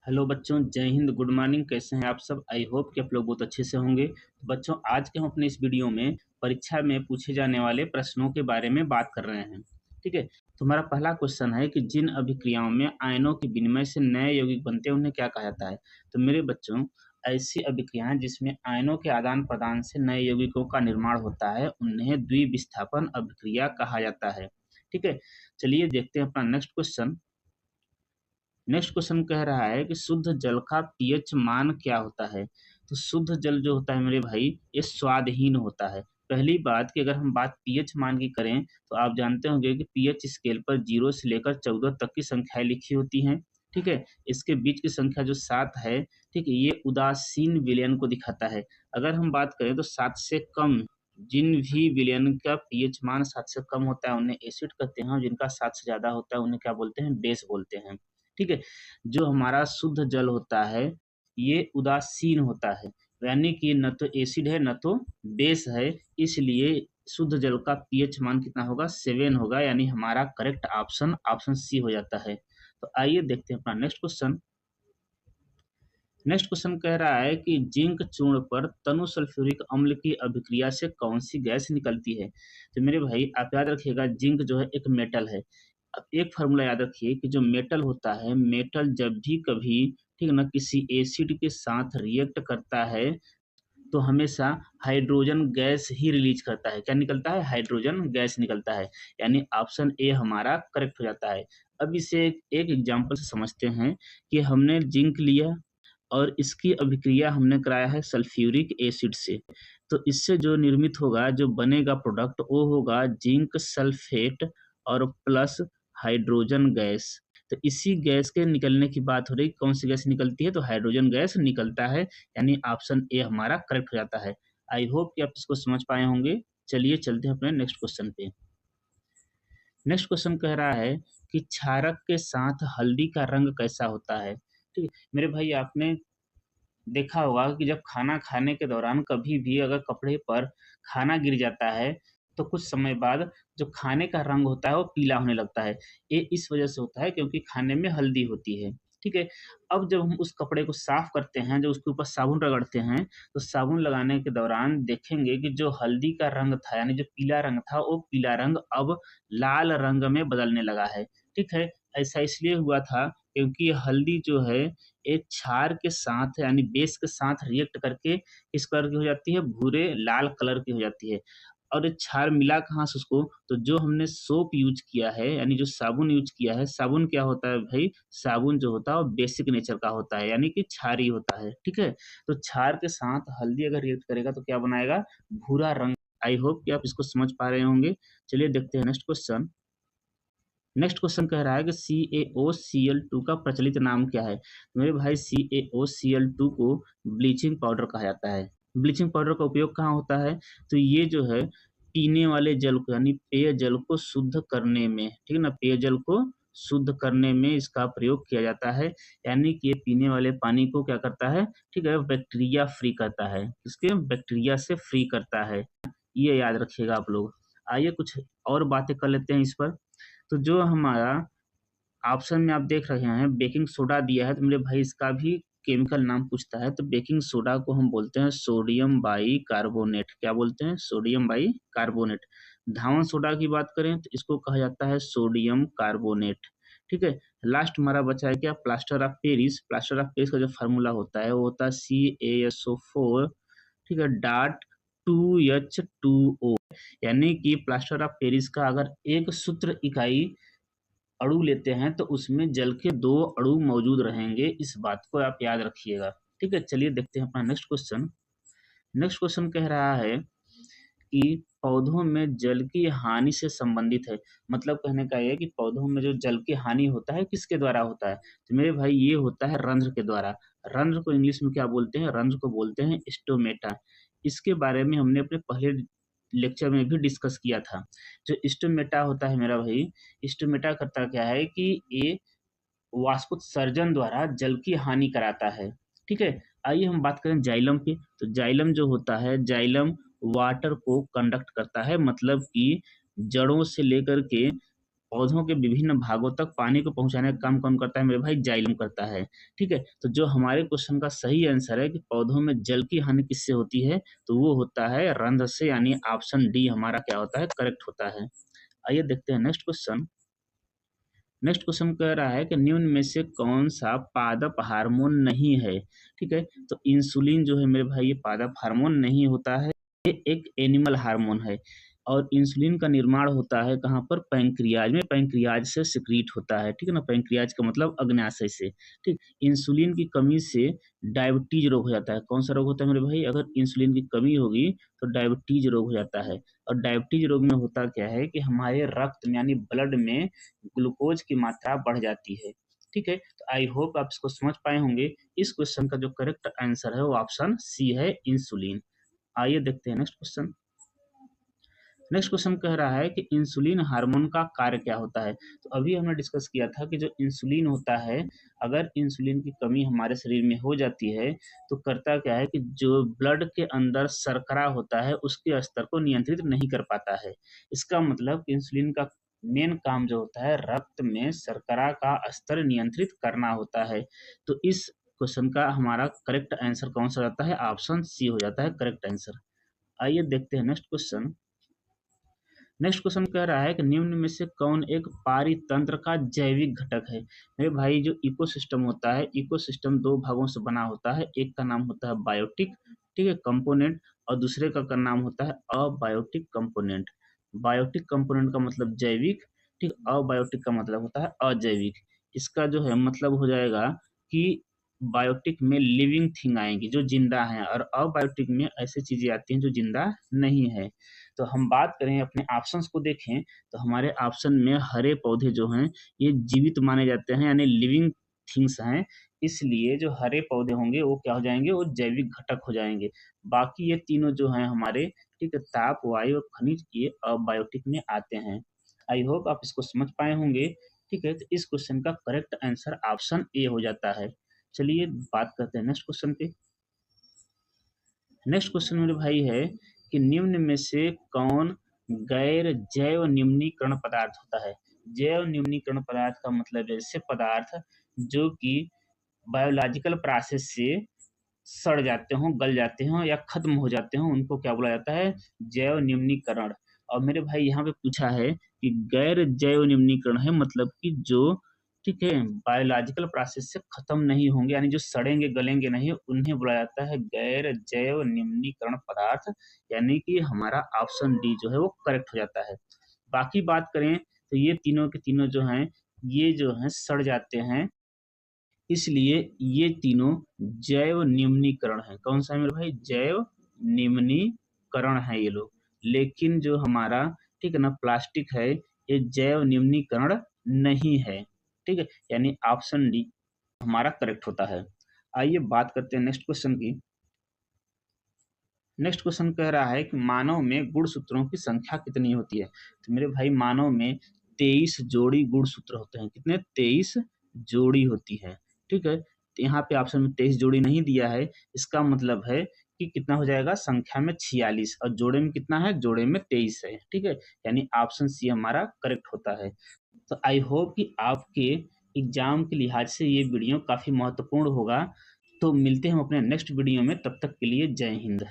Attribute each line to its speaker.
Speaker 1: Hello बच्चों, जय Hind, good morning. कैसे हैं आप सब? आई होप कि आप लोग बहुत अच्छे से होंगे। तो बच्चों, आज के हम अपने इस वीडियो में परीक्षा में पूछे जाने वाले प्रश्नों के बारे में बात कर रहे हैं। ठीक है। तो हमारा पहला क्वेश्चन है कि जिन अभिक्रियाओं में आयनों के विनिमय से नए यौगिक बनते हैं उन्हें क्या कहा जाता है? तो मेरे बच्चों, ऐसी अभिक्रियाएं जिसमें आयनों के आदान प्रदान से नए यौगिकों का निर्माण होता है उन्हें द्विविस्थापन अभिक्रिया कहा जाता है। ठीक है। चलिए देखते हैं अपना नेक्स्ट क्वेश्चन। नेक्स्ट क्वेश्चन कह रहा है कि शुद्ध जल का पीएच मान क्या होता है? तो शुद्ध जल जो होता है मेरे भाई, ये स्वादहीन होता है। पहली बात कि अगर हम बात पीएच मान की करें तो आप जानते होंगे कि पीएच स्केल पर 0 से लेकर 14 तक की संख्याएं लिखी होती हैं। ठीक है। इसके बीच की संख्या जो 7 है, ठीक है, ये उदासीन विलयन को दिखाता है। अगर हम बात करें तो 7 से कम जिन भी विलयन का पीएच मान 7 से कम होता है उन्हें एसिड कहते हैं, और जिनका 7 से ज्यादा होता है उन्हें क्या बोलते हैं? बेस बोलते हैं। ठीक है। जो हमारा शुद्ध जल होता है ये उदासीन होता है, यानी कि न तो एसिड है न तो बेस है। इसलिए शुद्ध जल का पीएच मान कितना होगा? 7 होगा, यानी हमारा करेक्ट ऑप्शन ऑप्शन सी हो जाता है। तो आइए देखते हैं अपना नेक्स्ट क्वेश्चन। नेक्स्ट क्वेश्चन कह रहा है कि जिंक चूर्ण पर तनु सल्फ्यूरिक अम्ल की अभिक्रिया से कौन सी गैस निकलती है? तो मेरे भाई आप याद रखिएगा, जिंक जो है एक मेटल है। अब एक फार्मूला याद रखिए कि जो मेटल होता है, मेटल जब भी कभी, ठीक है ना, किसी एसिड के साथ रिएक्ट करता है तो हमेशा हाइड्रोजन गैस ही रिलीज करता है। क्या निकलता है? हाइड्रोजन गैस निकलता है। यानी ऑप्शन ए हमारा करेक्ट हो जाता है। अब इसे एक एग्जांपल से समझते हैं कि हमने जिंक लिया और इसकी अभिक्रिया हमने कराया है सल्फ्यूरिक एसिड से। तो इससे जो निर्मित होगा, जो बनेगा प्रोडक्ट, वो होगा जिंक सल्फेट और प्लस हाइड्रोजन गैस। तो इसी गैस के निकलने की बात हो रही, कौन सी गैस निकलती है? तो हाइड्रोजन गैस निकलता है। यानी ऑप्शन ए हमारा करेक्ट हो जाता है। आई होप कि आप इसको समझ पाए होंगे। चलिए चलते हैं अपने नेक्स्ट क्वेश्चन पे। नेक्स्ट क्वेश्चन कह रहा है कि क्षारक के साथ हल्दी का रंग कैसा होता है? ठीक है मेरे भाई, आपने देखा होगा कि जब खाना खाने के दौरान कभी भी अगर कपड़े पर खाना गिर जाता है तो कुछ समय बाद जो खाने का रंग होता है वो पीला होने लगता है। ये इस वजह से होता है क्योंकि खाने में हल्दी होती है। ठीक है। अब जब हम उस कपड़े को साफ करते हैं, जब उसके ऊपर साबुन रगड़ते हैं, तो साबुन लगाने के दौरान देखेंगे कि जो हल्दी का रंग था, यानी जो पीला रंग था, वो पीला रंग अब लाल रंग में बदलने लगा है। ठीक है। ऐसा इसलिए हुआ था क्योंकि हल्दी जो है एक क्षार के साथ, यानी बेस के साथ रिएक्ट करके किस कलर की हो जाती है? भूरे लाल कलर की हो जाती है। और ये क्षार मिला कहाँ से उसको? तो जो हमने सोप यूज किया है, यानी जो साबुन यूज किया है, साबुन क्या होता है भाई? साबुन जो होता है वो बेसिक नेचर का होता है, यानी कि क्षारी होता है। ठीक है। तो क्षार के साथ हल्दी अगर रिएक्ट करेगा तो क्या बनाएगा? भूरा रंग। आई होप कि आप इसको समझ पा रहे होंगे। चलिए देखते हैं नेक्स्ट क्वेश्चन। नेक्स्ट क्वेश्चन कह रहा है कि CaOCl2 का प्रचलित नाम क्या है? तो मेरे भाई, CaOCl2 को ब्लीचिंग पाउडर कहा जाता है। ब्लीचिंग पाउडर का उपयोग कहाँ होता है? तो ये जो है पीने वाले जल को, यानी पेयजल को शुद्ध करने में, ठीक है ना, पेयजल को शुद्ध करने में इसका प्रयोग किया जाता है। यानी कि ये पीने वाले पानी को क्या करता है? ठीक है, बैक्टीरिया फ्री करता है। इसके बैक्टीरिया से फ्री करता है। ये याद रखिएगा आप लोग। आइए कुछ और बातें कर लेते हैं इस पर। तो जो हमारा ऑप्शन में आप देख रहे हैं बेकिंग सोडा दिया है, तो मेरे भाई इसका भी केमिकल नाम पूछता है। तो बेकिंग सोडा को हम बोलते हैं सोडियम बाई कार्बोनेट। क्या बोलते हैं? Sodium bicarbonate. धावन सोडा की बात करें तो इसको कहा जाता है सोडियम कार्बोनेट। ठीक है। लास्ट हमारा बचा है क्या? Plaster of Paris. Plaster of Paris का जो फार्मूला होता है वो होता है CaSO4, ठीक है, डॉट 2H2O। यानी कि प्लास्टर ऑफ पेरिस का अगर एक सूत्र इकाई अणु लेते हैं तो उसमें जल के 2 अणु मौजूद रहेंगे। इस बात को आप याद रखिएगा। ठीक है। चलिए देखते हैं अपना नेक्स्ट क्वेश्चन। नेक्स्ट क्वेश्चन कह रहा है कि पौधों में जल की हानि से संबंधित है। मतलब कहने का ये है कि पौधों में जो जल की हानि होता है किसके द्वारा होता है? तो मेरे भाई ये होता है रंध्र के द्वारा। रंध्र को इंग्लिश में क्या बोलते हैं? रंध्र को बोलते हैं स्टोमेटा। इसके बारे में हमने अपने पहले लेक्चर में भी डिस्कस किया था। जो स्टोमेटा होता है मेरा भाई, स्टोमेटा करता क्या है कि ये वाष्पोत्सर्जन द्वारा जल की हानि कराता है। ठीक है। आइए हम बात करें जाइलम पे। तो जाइलम जो होता है, जाइलम वाटर को कंडक्ट करता है, मतलब कि जड़ों से लेकर के पौधों के विभिन्न भागों तक पानी को पहुंचाने का काम कौन करता है मेरे भाई? जाइलम करता है। ठीक है, तो जो हमारे क्वेश्चन का सही आंसर है कि पौधों में जल की हानि किससे होती है, तो वो होता है रंध्र से, यानी ऑप्शन डी हमारा क्या होता है? करेक्ट होता है। आइए देखते हैं नेक्स्ट क्वेश्चन। नेक्स्ट क्वेश्चन कह रहा है कि निम्न में से कौन सा पादप हार्मोन नहीं है? ठीक है, तो इंसुलिन जो है मेरे भाई ये पादप हार्मोन नहीं होता है, ये एक एनिमल हार्मोन है। और इंसुलिन का निर्माण होता है कहाँ पर? पैंक्रियाज में, पैंक्रियाज से सिक्रीट होता है। ठीक है ना, पैंक्रियाज का मतलब अग्न्याशय से। ठीक, इंसुलिन की कमी से डायबिटीज रोग हो जाता है। कौन सा रोग होता है मेरे भाई? अगर इंसुलिन की कमी होगी तो डायबिटीज रोग हो जाता है। और डायबिटीज रोग में होता क्या है कि हमारे रक्त में यानी ब्लड में ग्लूकोज की मात्रा बढ़ जाती है। ठीक है, तो आई होप आप इसको समझ पाए होंगे। इस क्वेश्चन का जो करेक्ट आंसर है वो ऑप्शन सी है, इंसुलिन। आइए देखते हैं नेक्स्ट क्वेश्चन। नेक्स्ट क्वेश्चन कह रहा है कि इंसुलिन हार्मोन का कार्य क्या होता है? तो अभी हमने डिस्कस किया था कि जो इंसुलिन होता है, अगर इंसुलिन की कमी हमारे शरीर में हो जाती है तो करता क्या है कि जो ब्लड के अंदर शर्करा होता है उसके स्तर को नियंत्रित नहीं कर पाता है। इसका मतलब इंसुलिन का मेन काम जो होता है रक्त में शर्करा का स्तर नियंत्रित करना होता है। तो इस क्वेश्चन का हमारा करेक्ट आंसर कौन सा जाता है? ऑप्शन सी हो जाता है करेक्ट आंसर। आइए देखते हैं नेक्स्ट क्वेश्चन। नेक्स्ट क्वेश्चन कह रहा है कि निम्न में से कौन एक पारितंत्र का जैविक घटक है? मेरे भाई जो इकोसिस्टम होता है, इकोसिस्टम दो भागों से बना होता है। एक का नाम होता है बायोटिक, ठीक है, कंपोनेंट, और दूसरे का नाम होता है अबायोटिक कंपोनेंट। बायोटिक कंपोनेंट का मतलब जैविक, ठीक, अबायोटिक का मतलब होता है अजैविक। इसका जो है मतलब हो जाएगा कि बायोटिक में लिविंग थिंग आएंगी जो जिंदा हैं, और अबायोटिक में ऐसी चीजें आती हैं जो जिंदा नहीं है। तो हम बात करें अपने ऑप्शंस को देखें तो हमारे ऑप्शन में हरे पौधे जो हैं ये जीवित माने जाते हैं, यानी लिविंग थिंग्स हैं। इसलिए जो हरे पौधे होंगे वो क्या हो जाएंगे? वो जैविक घटक हो जाएंगे। बाकी ये तीनों जो हैं हमारे, ठीक है, ताप, वायु और खनिज, ये अबायोटिक में आते हैं। आई होप आप इसको समझ पाए होंगे। ठीक है, तो इस क्वेश्चन का करेक्ट आंसर ऑप्शन ए हो जाता है। चलिए बात करते हैं नेक्स्ट क्वेश्चन पे। नेक्स्ट क्वेश्चन मेरे भाई है कि निम्न में से कौन गैर जैव निम्नीकरण पदार्थ होता है? जैव निम्नीकरण पदार्थ का मतलब ऐसे पदार्थ जो कि बायोलॉजिकल प्रोसेस से सड़ जाते हों, गल जाते हों या खत्म हो जाते हों, उनको क्या बोला जाता है? जैव निम्नीकरण। और मेरे भाई यहाँ पे पूछा है कि गैर जैव निम्नीकरण है मतलब कि जो, ठीक है, बायोलॉजिकल प्रोसेस से खत्म नहीं होंगे, यानी जो सड़ेंगे गलेंगे नहीं, उन्हें बोला जाता है गैर जैव निम्नीकरण पदार्थ। यानी कि हमारा ऑप्शन डी जो है वो करेक्ट हो जाता है। बाकी बात करें तो ये तीनों के तीनों जो हैं ये जो हैं सड़ जाते हैं, इसलिए ये तीनों जैव निम्नीकरण है। कौन सा है मेरे भाई? जैव निम्नीकरण है ये लोग। लेकिन जो हमारा, ठीक है ना, प्लास्टिक है, ये जैव निम्नीकरण नहीं है। ठीक है, यानी ऑप्शन डी हमारा करेक्ट होता है। आइए बात करते हैं नेक्स्ट क्वेश्चन की। नेक्स्ट क्वेश्चन कह रहा है कि मानव में गुणसूत्रों की संख्या कितनी होती है? तो मेरे भाई मानव में 23 जोड़ी गुणसूत्र होते हैं। कितने? 23 जोड़ी होती है। ठीक है, तो यहाँ पे ऑप्शन में 23 जोड़ी नहीं दिया है। इसका मतलब है कि कितना हो जाएगा? संख्या में 46 और जोड़े में कितना है? जोड़े में 23 है। ठीक है, यानी ऑप्शन सी हमारा करेक्ट होता है। तो आई होप कि आपके एग्जाम के लिहाज से ये वीडियो काफी महत्वपूर्ण होगा। तो मिलते हैं हम अपने नेक्स्ट वीडियो में, तब तक के लिए जय हिंद।